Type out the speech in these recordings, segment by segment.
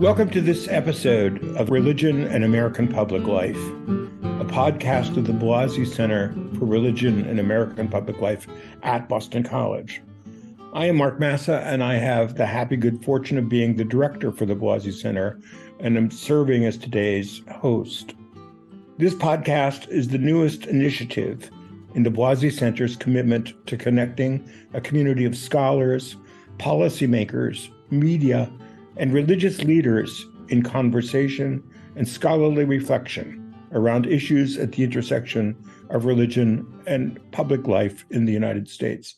Welcome to this episode of Religion and American Public Life, a podcast of the Boisi Center for Religion and American Public Life at Boston College. I am Mark Massa, and I have the happy good fortune of being the director for the Boisi Center, and I'm serving as today's host. This podcast is the newest initiative in the Boisi Center's commitment to connecting a community of scholars, policymakers, media, and religious leaders in conversation and scholarly reflection around issues at the intersection of religion and public life in the United States.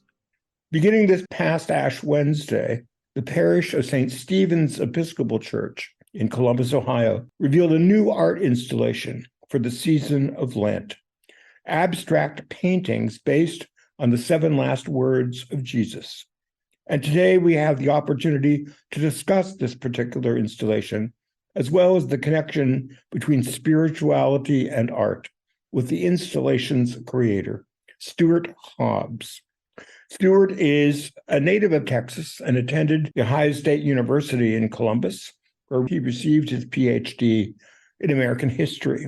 Beginning this past Ash Wednesday, the parish of St. Stephen's Episcopal Church in Columbus, Ohio, revealed a new art installation for the season of Lent, abstract paintings based on the 7 last words of Jesus. And today we have the opportunity to discuss this particular installation, as well as the connection between spirituality and art, with the installation's creator, Stuart Hobbs. Stuart is a native of Texas and attended The Ohio State University in Columbus, where he received his PhD in American history.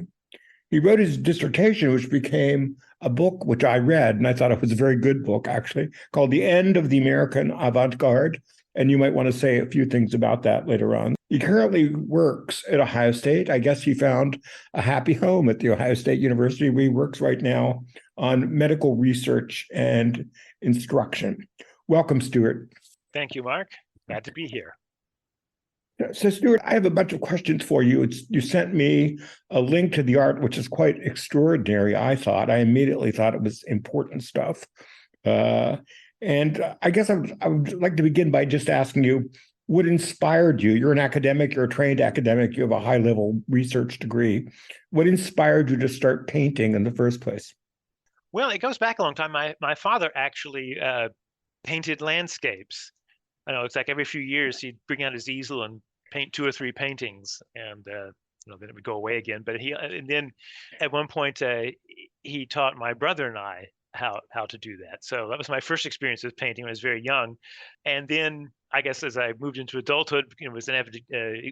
He wrote his dissertation, which became a book which I read, and I thought it was a very good book, actually, called The End of the American Avant-Garde. And you might want to say a few things about that later on. He currently works at Ohio State. I guess he found a happy home at the Ohio State University, where he works right now on medical research and instruction. Welcome, Stuart. Thank you, Mark. Glad to be here. So, Stuart, I have a bunch of questions for you. You sent me a link to the art, which is quite extraordinary, I thought. I immediately thought it was important stuff. And I guess I would like to begin by just asking you, what inspired you? You're an academic, you're a trained academic, you have a high-level research degree. What inspired you to start painting in the first place? Well, it goes back a long time. My father actually painted landscapes. I know it's like every few years he'd bring out his easel and paint 2 or 3 paintings, and then it would go away again. But and then at one point he taught my brother and I how to do that. So that was my first experience with painting when I was very young. And then I guess as I moved into adulthood, was an avid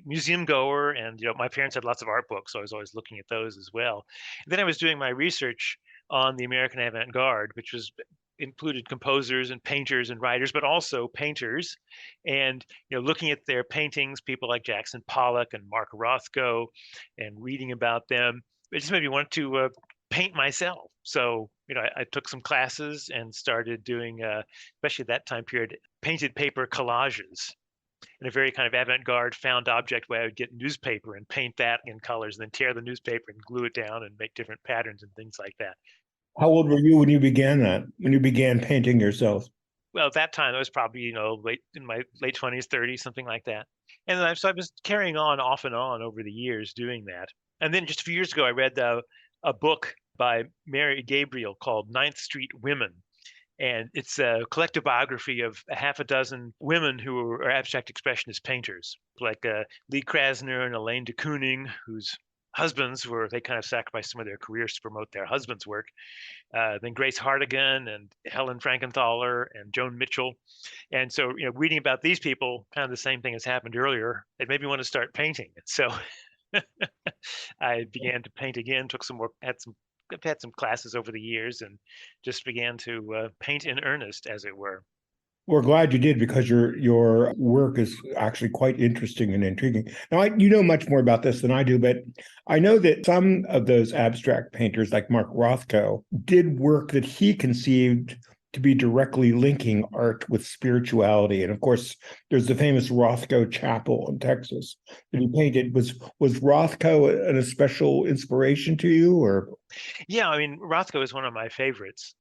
museum goer, and my parents had lots of art books, so I was always looking at those as well. And then I was doing my research on the American avant-garde, which included composers and painters and writers, but also painters, and looking at their paintings, people like Jackson Pollock and Mark Rothko, and reading about them. It just made me want to paint myself. So I took some classes and started doing, especially that time period, painted paper collages in a very kind of avant-garde found object way. I would get newspaper and paint that in colors, and then tear the newspaper and glue it down and make different patterns and things like that. How old were you when you began that? When you began painting yourself? Well, at that time, I was probably, in my late 20s, 30s, something like that. And then so I was carrying on off and on over the years doing that. And then just a few years ago, I read a book by Mary Gabriel called 9th Street Women. And it's a collective biography of a half a dozen women who are abstract expressionist painters, like Lee Krasner and Elaine de Kooning, whose husbands they kind of sacrificed some of their careers to promote their husbands' work. Then Grace Hartigan and Helen Frankenthaler and Joan Mitchell. And so, reading about these people, kind of the same thing has happened earlier. It made me want to start painting. So I began to paint again, I've had some classes over the years, and just began to paint in earnest, as it were. We're glad you did, because your work is actually quite interesting and intriguing. Now, you know much more about this than I do, but I know that some of those abstract painters, like Mark Rothko, did work that he conceived to be directly linking art with spirituality. And of course, there's the famous Rothko Chapel in Texas that he painted. Was Rothko an especial inspiration to you, or? Yeah, Rothko is one of my favorites.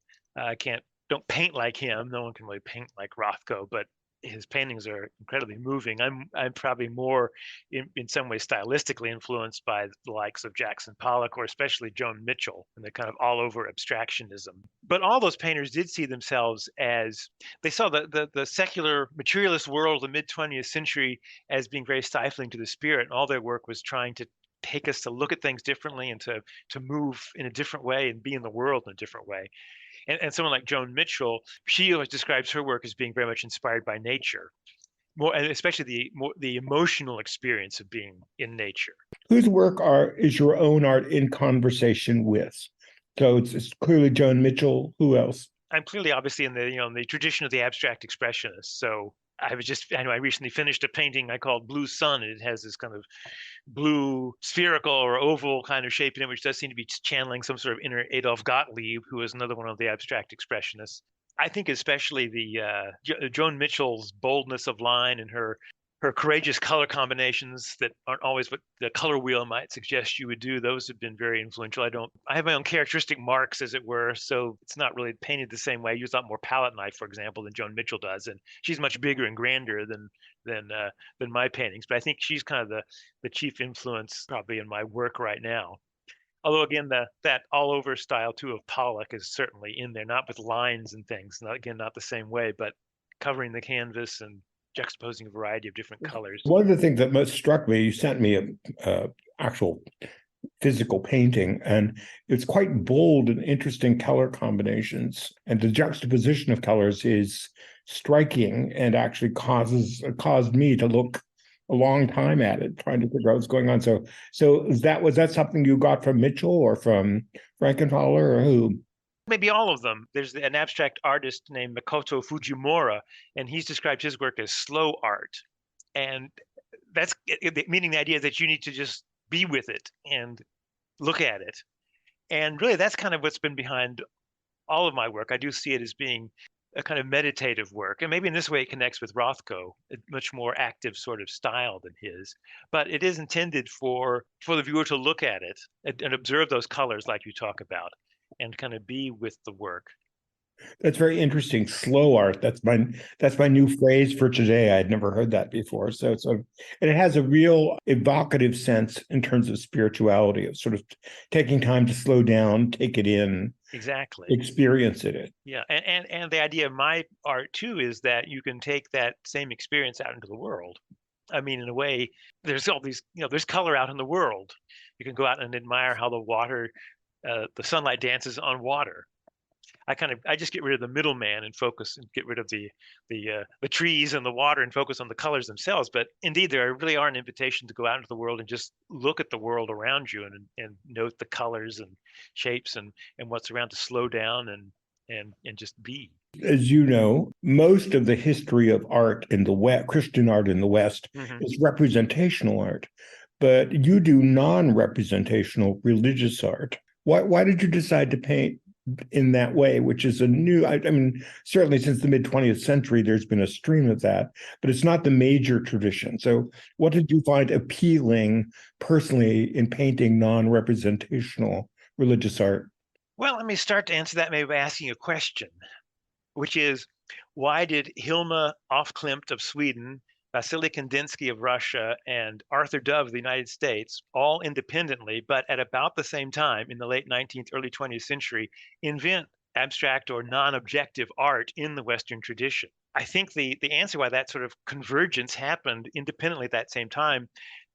Don't paint like him. No one can really paint like Rothko, but his paintings are incredibly moving. I'm probably more in some ways stylistically influenced by the likes of Jackson Pollock, or especially Joan Mitchell, and the kind of all over abstractionism. But all those painters did see themselves as, they saw the secular materialist world of the mid-20th century as being very stifling to the spirit, and all their work was trying to take us to look at things differently and to move in a different way and be in the world in a different way. And someone like Joan Mitchell, she always describes her work as being very much inspired by nature. more, and especially the emotional experience of being in nature. Whose work is your own art in conversation with? So it's clearly Joan Mitchell. Who else? I'm clearly obviously in the tradition of the abstract expressionists. So I know I recently finished a painting I called Blue Sun, and it has this kind of blue spherical or oval kind of shape in it, which does seem to be channeling some sort of inner Adolf Gottlieb, who is another one of the abstract expressionists. I think especially Joan Mitchell's boldness of line and her courageous color combinations that aren't always what the color wheel might suggest you would do. Those have been very influential. I have my own characteristic marks, as it were, so it's not really painted the same way. I use a lot more palette knife, for example, than Joan Mitchell does, and she's much bigger and grander than my paintings. But I think she's kind of the chief influence probably in my work right now. Although again, that all over style too of Pollock is certainly in there, not with lines and things, not the same way, but covering the canvas and juxtaposing a variety of different colors. One of the things that most struck me, you sent me a actual physical painting, and it's quite bold and interesting color combinations, and the juxtaposition of colors is striking and actually caused me to look a long time at it, trying to figure out what's going on. So was that something you got from Mitchell or from Frankenthaler or who? Maybe all of them. There's an abstract artist named Makoto Fujimura, and he's described his work as slow art. And that's meaning the idea that you need to just be with it and look at it. And really, that's kind of what's been behind all of my work. I do see it as being a kind of meditative work. And maybe in this way, it connects with Rothko, a much more active sort of style than his. But it is intended for the viewer to look at it and observe those colors like you talk about, and kind of be with the work. That's very interesting. Slow art. That's my new phrase for today. I'd never heard that before. And it has a real evocative sense in terms of spirituality, of sort of taking time to slow down, take it in, exactly, experience it. Yeah, and the idea of my art too is that you can take that same experience out into the world. I mean, in a way, there's all these, there's color out in the world. You can go out and admire how the water, the sunlight dances on water. I just get rid of the middleman and focus and get rid of the trees and the water and focus on the colors themselves. But indeed, really are an invitation to go out into the world and just look at the world around you and note the colors and shapes and what's around, to slow down and just be. As you know, most of the history of art in the West, Christian art in the West, is representational art, but you do non-representational religious art. Why did you decide to paint in that way, which is a new, I mean, certainly since the mid-20th century, there's been a stream of that, but it's not the major tradition. So what did you find appealing personally in painting non-representational religious art? Well, let me start to answer that maybe by asking a question, which is, why did Hilma af Klint of Sweden, Vasily Kandinsky of Russia, and Arthur Dove of the United States, all independently, but at about the same time in the late 19th, early 20th century, invent abstract or non-objective art in the Western tradition? I think the answer why that sort of convergence happened independently at that same time,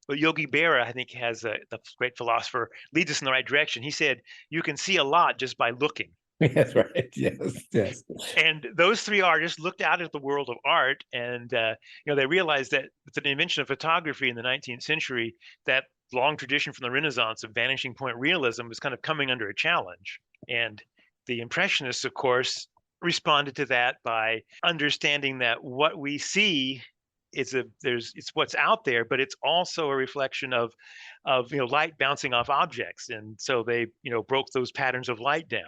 well, Yogi Berra, I think, the great philosopher, leads us in the right direction. He said, you can see a lot just by looking. That's right. Yes. And those three artists looked out at the world of art, and they realized that with the invention of photography in the 19th century, that long tradition from the Renaissance of vanishing point realism was kind of coming under a challenge. And the Impressionists, of course, responded to that by understanding that what we see it's what's out there, but it's also a reflection of light bouncing off objects, and so they broke those patterns of light down.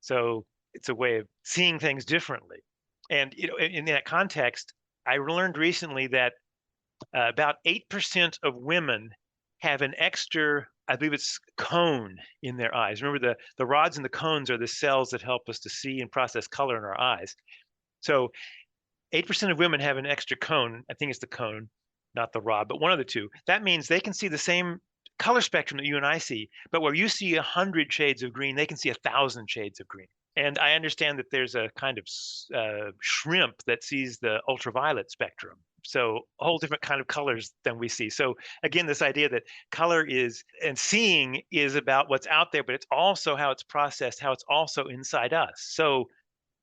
So it's a way of seeing things differently. And in that context, I learned recently that about 8% of women have an extra, I believe it's cone in their eyes. Remember, the rods and the cones are the cells that help us to see and process color in our eyes. So 8% of women have an extra cone. I think it's the cone, not the rod, but one of the two. That means they can see the same color spectrum that you and I see, but where you see 100 shades of green, they can see 1,000 shades of green. And I understand that there's a kind of shrimp that sees the ultraviolet spectrum. So a whole different kind of colors than we see. So again, this idea that color and seeing is about what's out there, but it's also how it's processed, how it's also inside us. So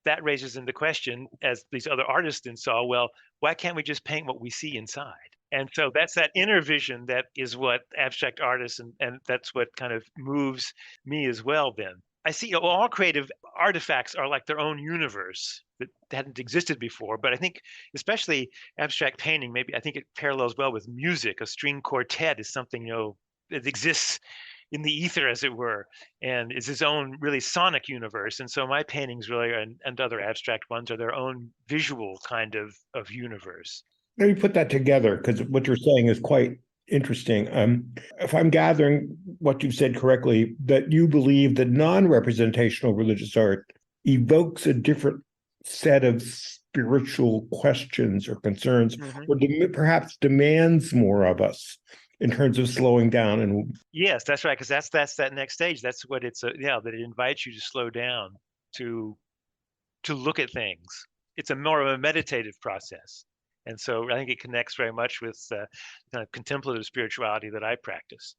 that raises into question, as these other artists then saw, well, why can't we just paint what we see inside? And so that's that inner vision that is what abstract artists, and that's what kind of moves me as well then. I see all creative artifacts are like their own universe that hadn't existed before. But I think especially abstract painting, maybe I think it parallels well with music. A string quartet is something, that exists in the ether, as it were, and is its own really sonic universe. And so my paintings really, and other abstract ones, are their own visual kind of universe. Let me put that together, because what you're saying is quite interesting. If I'm gathering what you've said correctly, that you believe that non-representational religious art evokes a different set of spiritual questions or concerns, or perhaps demands more of us in terms of slowing down. And yes, that's right, because that's that next stage. That's what it's that it invites you to slow down, to look at things. It's a more of a meditative process. And so I think it connects very much with kind of contemplative spirituality that I practice.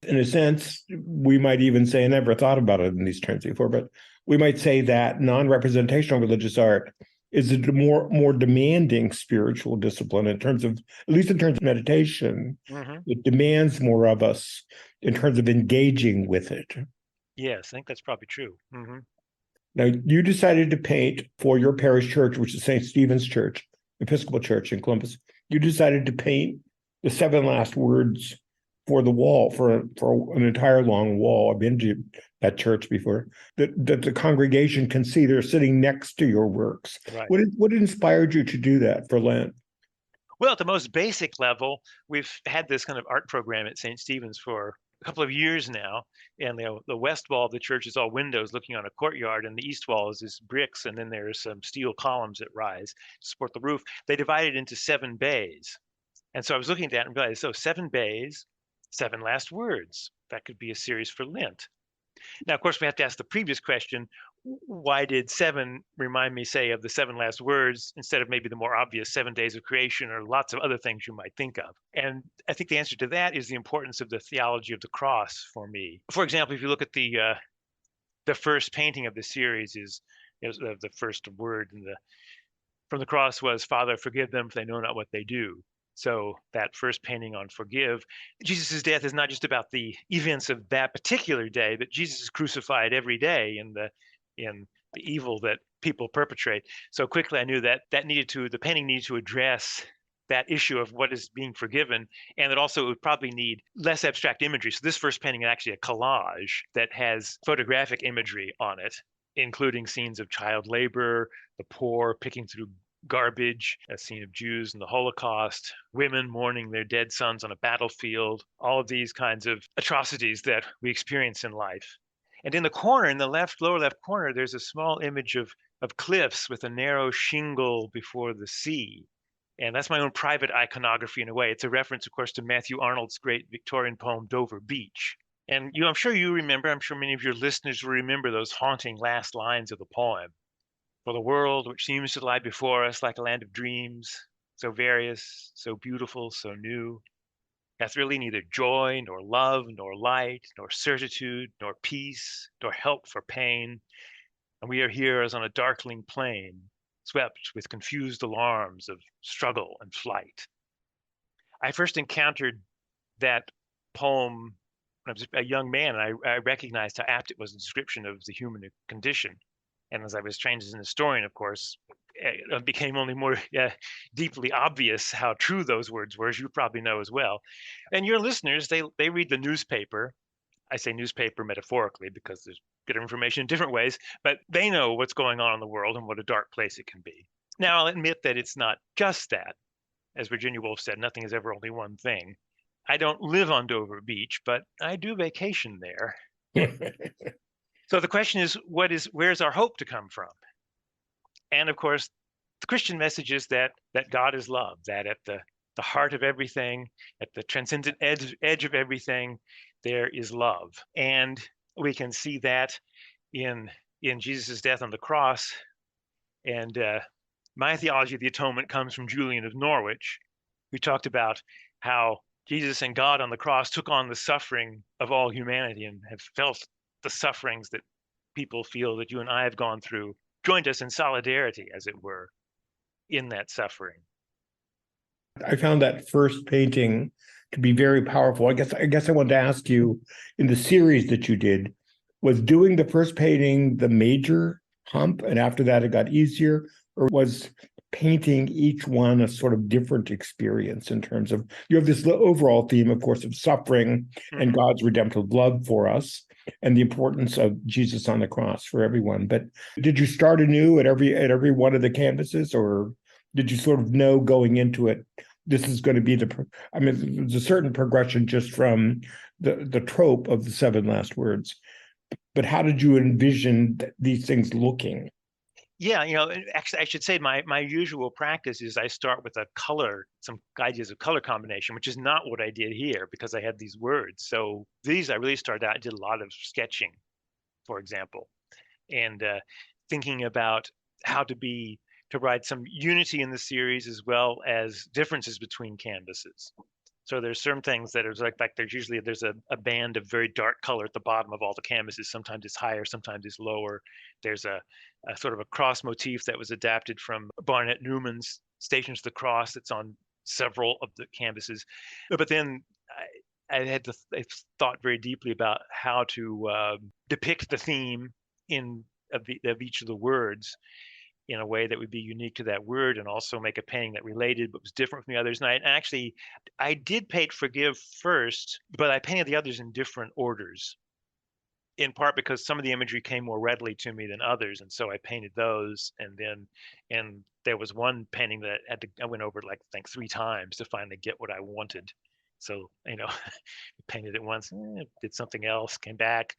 In a sense, we might even say, I never thought about it in these terms before, but we might say that non-representational religious art is a more demanding spiritual discipline in terms of, at least in terms of meditation. It demands more of us in terms of engaging with it. Yes, I think that's probably true. Now, you decided to paint for your parish church, which is St. Stephen's Church, Episcopal Church in Columbus. You decided to paint the 7 last words for the wall, for an entire long wall. I've been to that church before, that the congregation can see they're sitting next to your works. Right. What inspired you to do that for Lent? Well, at the most basic level, we've had this kind of art program at St. Stephen's for a couple of years now, and the west wall of the church is all windows looking on a courtyard, and the east wall is bricks, and then there's some steel columns that rise to support the roof. They divide it into 7 bays, and so I was looking at that and realized, so 7 bays, 7 last words. That could be a series for Lent. Now, of course, we have to ask the previous question: why did 7 remind me, say, of the 7 last words instead of maybe the more obvious 7 days of creation, or lots of other things you might think of? And I think the answer to that is the importance of the theology of the cross for me. For example, if you look at the first painting of the series, is the first word from the cross was, "Father, forgive them, for they know not what they do." So that first painting on forgive, Jesus' death is not just about the events of that particular day, but Jesus is crucified every day in the evil that people perpetrate. So quickly I knew that the painting needed to address that issue of what is being forgiven, and that also it would probably need less abstract imagery. So this first painting is actually a collage that has photographic imagery on it, including scenes of child labor, the poor picking through garbage, a scene of Jews in the Holocaust, women mourning their dead sons on a battlefield, all of these kinds of atrocities that we experience in life. And in the corner, in the lower left corner, there's a small image of cliffs with a narrow shingle before the sea. And that's my own private iconography in a way. It's a reference, of course, to Matthew Arnold's great Victorian poem, Dover Beach. And I'm sure many of your listeners will remember those haunting last lines of the poem. "For the world which seems to lie before us like a land of dreams, so various, so beautiful, so new, hath really neither joy, nor love, nor light, nor certitude, nor peace, nor help for pain. And we are here as on a darkling plain, swept with confused alarms of struggle and flight." I first encountered that poem when I was a young man, and I recognized how apt it was a description of the human condition. And as I was trained as an historian, of course, it became only more deeply obvious how true those words were, as you probably know as well. And your listeners, they read the newspaper. I say newspaper metaphorically because there's good information in different ways, but they know what's going on in the world and what a dark place it can be. Now, I'll admit that it's not just that. As Virginia Woolf said, nothing is ever only one thing. I don't live on Dover Beach, but I do vacation there. So the question is, where's our hope to come from? And of course, the Christian message is that God is love, that at the heart of everything, at the transcendent edge of everything, there is love. And we can see that in Jesus' death on the cross. And my theology of the atonement comes from Julian of Norwich, who talked about how Jesus and God on the cross took on the suffering of all humanity and have felt the sufferings that people feel that you and I have gone through joined us in solidarity, as it were, in that suffering. I found that first painting to be very powerful. I guess I wanted to ask you, in the series that you did, was doing the first painting the major hump, and after that it got easier, or was painting each one a sort of different experience in terms of, you have this overall theme, of course, of suffering and God's redemptive love for us, and the importance of Jesus on the cross for everyone. But did you start anew at every one of the canvases, or did you sort of know going into it, this is going to be there's a certain progression just from the trope of the seven last words, but how did you envision these things looking? Yeah, actually, I should say my usual practice is I start with some ideas of color combination, which is not what I did here because I had these words. So these I really started out, I did a lot of sketching, for example, and thinking about how to provide some unity in the series as well as differences between canvases. So there's certain things that are like there's a band of very dark color at the bottom of all the canvases. Sometimes it's higher, sometimes it's lower. There's a sort of a cross motif that was adapted from Barnett Newman's Stations of the Cross that's on several of the canvases. But then I thought very deeply about how to depict the theme of each of the words in a way that would be unique to that word, and also make a painting that related but was different from the others. And I did paint Forgive first, but I painted the others in different orders, in part because some of the imagery came more readily to me than others, and so I painted those. And there was one painting that I went over like I think 3 times to finally get what I wanted. So painted it once, did something else, came back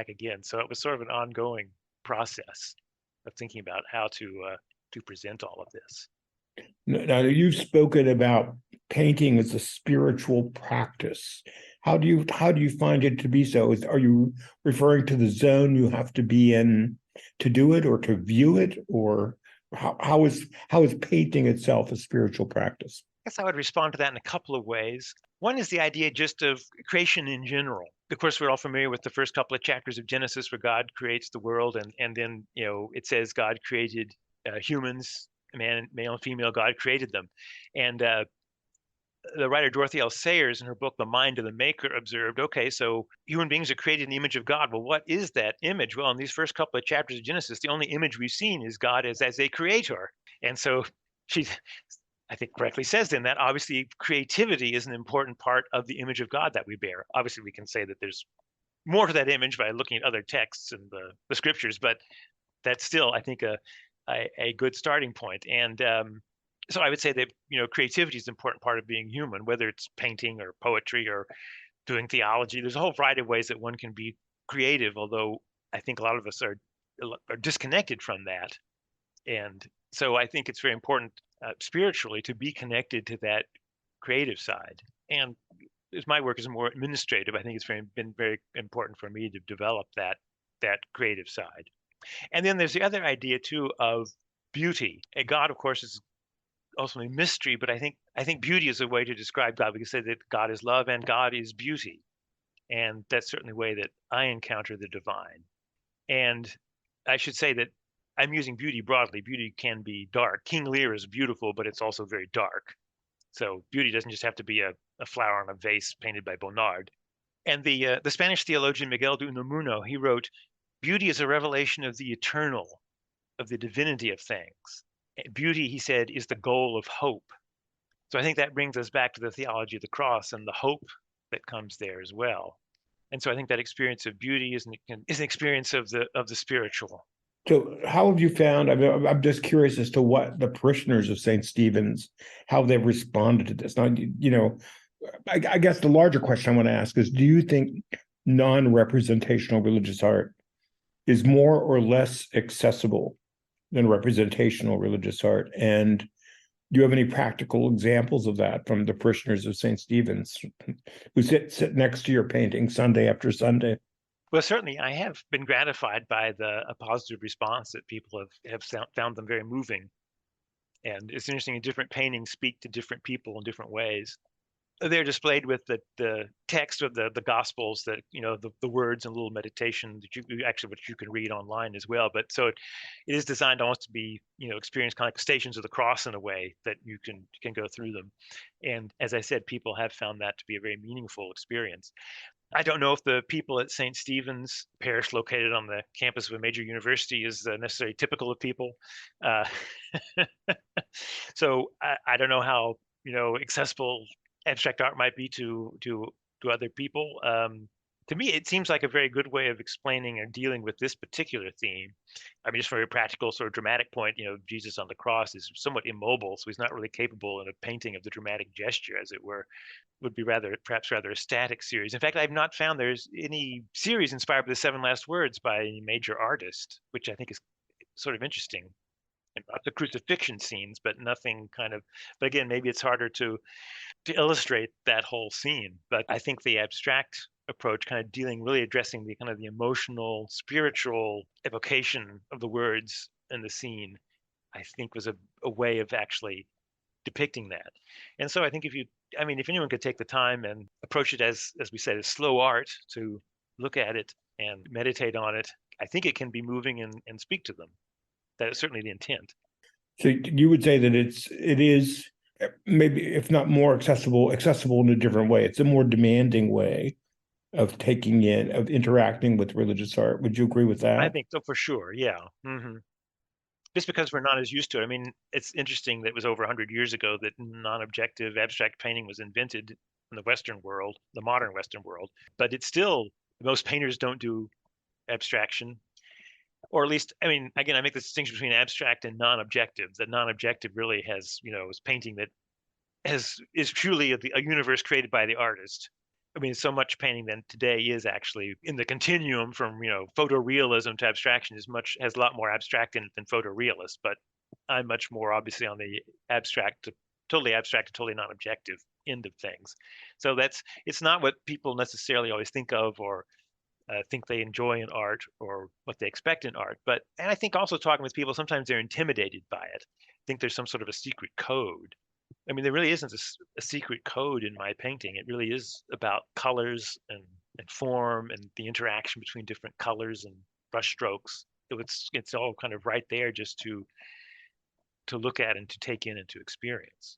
again. So it was sort of an ongoing process of thinking about how to present all of this. Now, you've spoken about painting as a spiritual practice. How do you find it to be so? Are you referring to the zone you have to be in to do it, or to view it, or how is painting itself a spiritual practice? I guess I would respond to that in a couple of ways. One is the idea just of creation in general. Of course, we're all familiar with the first couple of chapters of Genesis where God creates the world, and then it says God created humans, male and female. God created them, and the writer Dorothy L. Sayers in her book The Mind of the Maker observed, okay, so human beings are created in the image of God. Well, what is that image? Well, in these first couple of chapters of Genesis, the only image we've seen is God as a creator, and so she, I think, correctly says then that obviously creativity is an important part of the image of God that we bear. Obviously, we can say that there's more to that image by looking at other texts and the scriptures, but that's still, I think, a good starting point. And so I would say that creativity is an important part of being human, whether it's painting or poetry or doing theology. There's a whole variety of ways that one can be creative, although I think a lot of us are disconnected from that. And so I think it's very important spiritually to be connected to that creative side. And as my work is more administrative, I think it's been very important for me to develop that creative side. And then there's the other idea too of beauty. And God, of course, is ultimately mystery, but I think beauty is a way to describe God. We can say that God is love and God is beauty. And that's certainly the way that I encounter the divine. And I should say that I'm using beauty broadly. Beauty can be dark. King Lear is beautiful, but it's also very dark. So beauty doesn't just have to be a flower on a vase painted by Bonnard. And the Spanish theologian Miguel de Unamuno, he wrote, "Beauty is a revelation of the eternal, of the divinity of things. Beauty," he said, "is the goal of hope." So I think that brings us back to the theology of the cross and the hope that comes there as well. And so I think that experience of beauty is an experience of the spiritual. So how have you found, I'm just curious as to what the parishioners of St. Stephen's, how they've responded to this. Now, I guess the larger question I want to ask is, do you think non-representational religious art is more or less accessible than representational religious art? And do you have any practical examples of that from the parishioners of St. Stephen's who sit next to your painting Sunday after Sunday? Well, certainly I have been gratified by a positive response that people have found them very moving. And it's interesting, different paintings speak to different people in different ways. they're displayed with the text of the Gospels, that the words and little meditation that you actually, which you can read online as well. But so it is designed almost to be experienced kind of like stations of the cross in a way that you can go through them. And as I said, people have found that to be a very meaningful experience. I don't know if the people at St. Stephen's Parish, located on the campus of a major university, is necessarily typical of people. Uh, so I don't know how accessible abstract art might be to other people. To me, it seems like a very good way of explaining and dealing with this particular theme. I mean, just from a practical sort of dramatic point, Jesus on the cross is somewhat immobile, so he's not really capable in a painting of the dramatic gesture, as it were. Would be perhaps rather a static series. In fact, I've not found there's any series inspired by the 7 last words by any major artist, which I think is sort of interesting. And lots of crucifixion scenes, but nothing but again, maybe it's harder to illustrate that whole scene. But I think the abstract approach, kind of really addressing the kind of the emotional, spiritual evocation of the words and the scene, I think was a way of actually depicting that. And so I think if anyone could take the time and approach it as we said, as slow art, to look at it and meditate on it, I think it can be moving and speak to them. That is certainly the intent. So you would say that it is maybe, if not more accessible in a different way. It's a more demanding way of interacting with religious art. Would you agree with that? I think so, for sure. Yeah. Mm-hmm. Just because we're not as used to it. I mean, it's interesting that it was over 100 years ago that non-objective abstract painting was invented in the Western world, the modern Western world. But it's still, most painters don't do abstraction. Or at least, I mean, again, I make the distinction between abstract and non-objective. The non-objective really has, is painting that is truly a universe created by the artist. I mean, so much painting then today is actually in the continuum from, photorealism to abstraction has a lot more abstract in it than photorealist. But I'm much more obviously on the totally abstract to totally non-objective end of things. So it's not what people necessarily always think of or think they enjoy in art or what they expect in art. And I think also talking with people, sometimes they're intimidated by it. I think there's some sort of a secret code. I mean, there really isn't a secret code in my painting. It really is about colors and form and the interaction between different colors and brush strokes. So it's all kind of right there just to look at and to take in and to experience.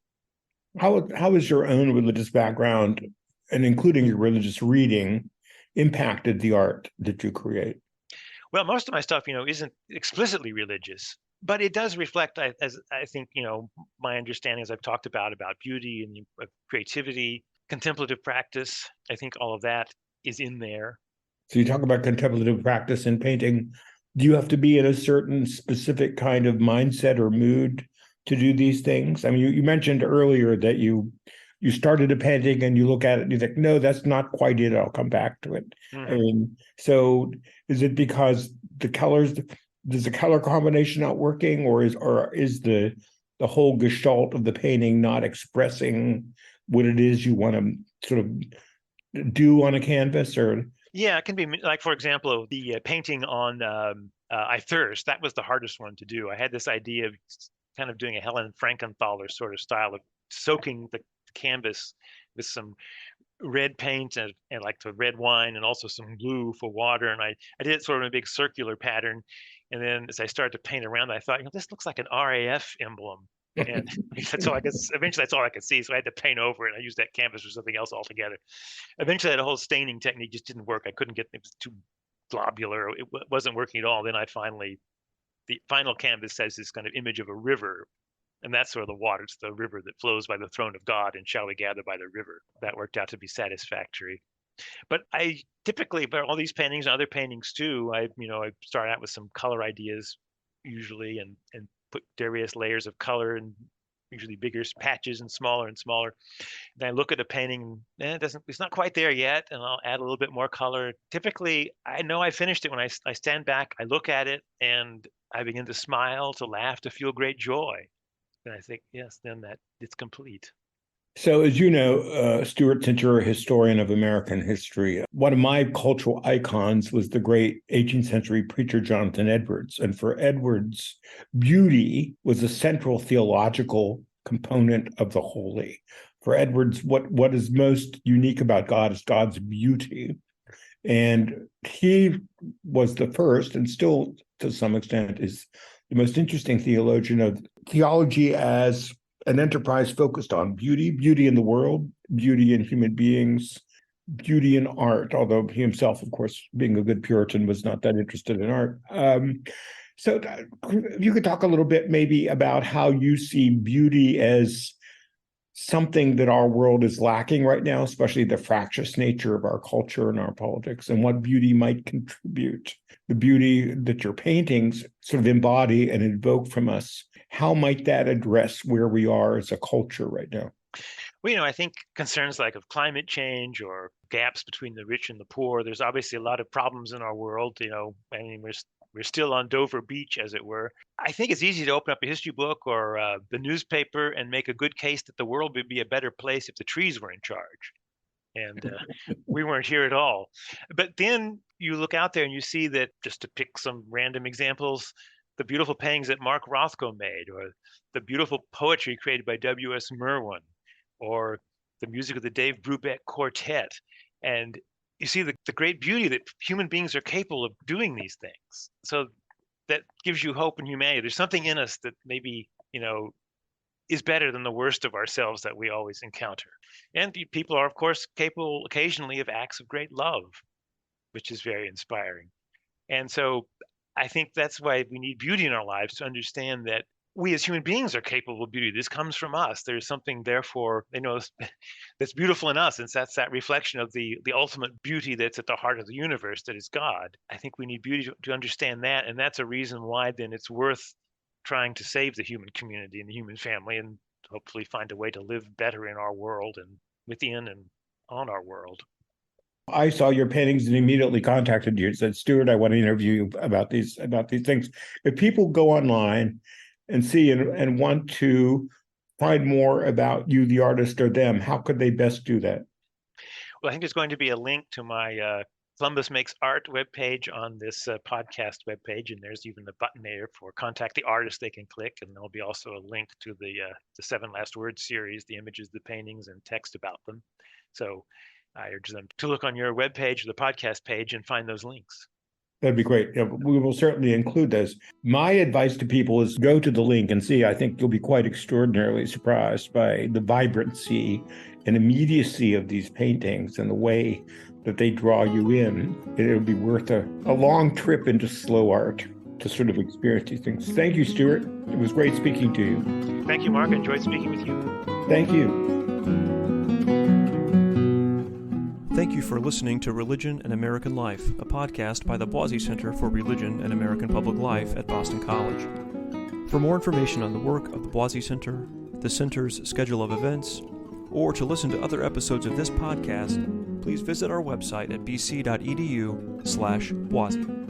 How is your own religious background, and including your religious reading, impacted the art that you create? Well, most of my stuff, isn't explicitly religious, but it does reflect, as I think, my understanding, as I've talked about beauty and creativity, contemplative practice. I think all of that is in there. So you talk about contemplative practice in painting. Do you have to be in a certain specific kind of mindset or mood to do these things? I mean, you mentioned earlier that you started a painting and you look at it and you think, no, that's not quite it. I'll come back to it. Mm-hmm. I mean, so is it because does the color combination not working, or is the whole gestalt of the painting not expressing what it is you want to sort of do on a canvas? Or yeah, it can be like, for example, the painting on I Thirst. That was the hardest one to do. I had this idea of kind of doing a Helen Frankenthaler sort of style of soaking the canvas with some red paint and like the red wine and also some glue for water. And I did it sort of in a big circular pattern. And then as I started to paint around, I thought, this looks like an RAF emblem. And eventually that's all I could see. So I had to paint over it. I used that canvas for something else altogether. Eventually that whole staining technique just didn't work. It was too globular. It wasn't working at all. Then the final canvas has this kind of image of a river. And that's sort of the water. It's the river that flows by the throne of God, and shall we gather by the river. That worked out to be satisfactory. But I typically, but all these paintings and other paintings too, I start out with some color ideas usually and put various layers of color, and usually bigger patches and smaller. And I look at a painting, it's not quite there yet, and I'll add a little bit more color. Typically, I know I finished it when I stand back, I look at it, and I begin to smile, to laugh, to feel great joy. And I think, yes, then that it's complete. So, as you know, Stuart, since you're a historian of American history, one of my cultural icons was the great 18th century preacher Jonathan Edwards. And for Edwards, beauty was a central theological component of the holy. For Edwards, what is most unique about God is God's beauty. And he was the first, and still to some extent is the most interesting theologian of theology as an enterprise focused on beauty in the world, beauty in human beings, beauty in art, although he himself, of course, being a good Puritan, was not that interested in art. So if you could talk a little bit maybe about how you see beauty as something that our world is lacking right now, especially the fractious nature of our culture and our politics, and what beauty might contribute. The beauty that your paintings sort of embody and invoke from us, how might that address where we are as a culture right now? Well, I think concerns like of climate change or gaps between the rich and the poor, there's obviously a lot of problems in our world. We're still on Dover Beach, as it were. I think it's easy to open up a history book or the newspaper and make a good case that the world would be a better place if the trees were in charge. And we weren't here at all. But then you look out there and you see that, just to pick some random examples, the beautiful paintings that Mark Rothko made, or the beautiful poetry created by W.S. Merwin, or the music of the Dave Brubeck Quartet. And you see the great beauty that human beings are capable of doing these things. So that gives you hope in humanity. There's something in us that maybe, is better than the worst of ourselves that we always encounter. And people are, of course, capable occasionally of acts of great love, which is very inspiring. And so I think that's why we need beauty in our lives, to understand that we as human beings are capable of beauty. This comes from us. There's something, therefore, that's beautiful in us. And that's that reflection of the ultimate beauty that's at the heart of the universe, that is God. I think we need beauty to understand that. And that's a reason why then it's worth trying to save the human community and the human family, and hopefully find a way to live better in our world and within and on our world. I saw your paintings and immediately contacted you and said, Stuart, I want to interview you about these things. If people go online and see and want to find more about you, the artist, or them, how could they best do that? Well, I think there's going to be a link to my Columbus Makes Art webpage on this podcast webpage, and there's even the button there for contact the artist they can click, and there'll be also a link to the 7 Last Words series, the images, the paintings, and text about them. So I urge them to look on your webpage or the podcast page and find those links. That'd be great. We will certainly include those. My advice to people is go to the link and see. I think you'll be quite extraordinarily surprised by the vibrancy and immediacy of these paintings and the way that they draw you in. It'll be worth a long trip into slow art to sort of experience these things. Thank you, Stuart. It was great speaking to you. Thank you, Mark. I enjoyed speaking with you. Thank you. Thank you for listening to Religion and American Life, a podcast by the Boisi Center for Religion and American Public Life at Boston College. For more information on the work of the Boisi Center, the Center's schedule of events, or to listen to other episodes of this podcast, please visit our website at bc.edu/Boisi.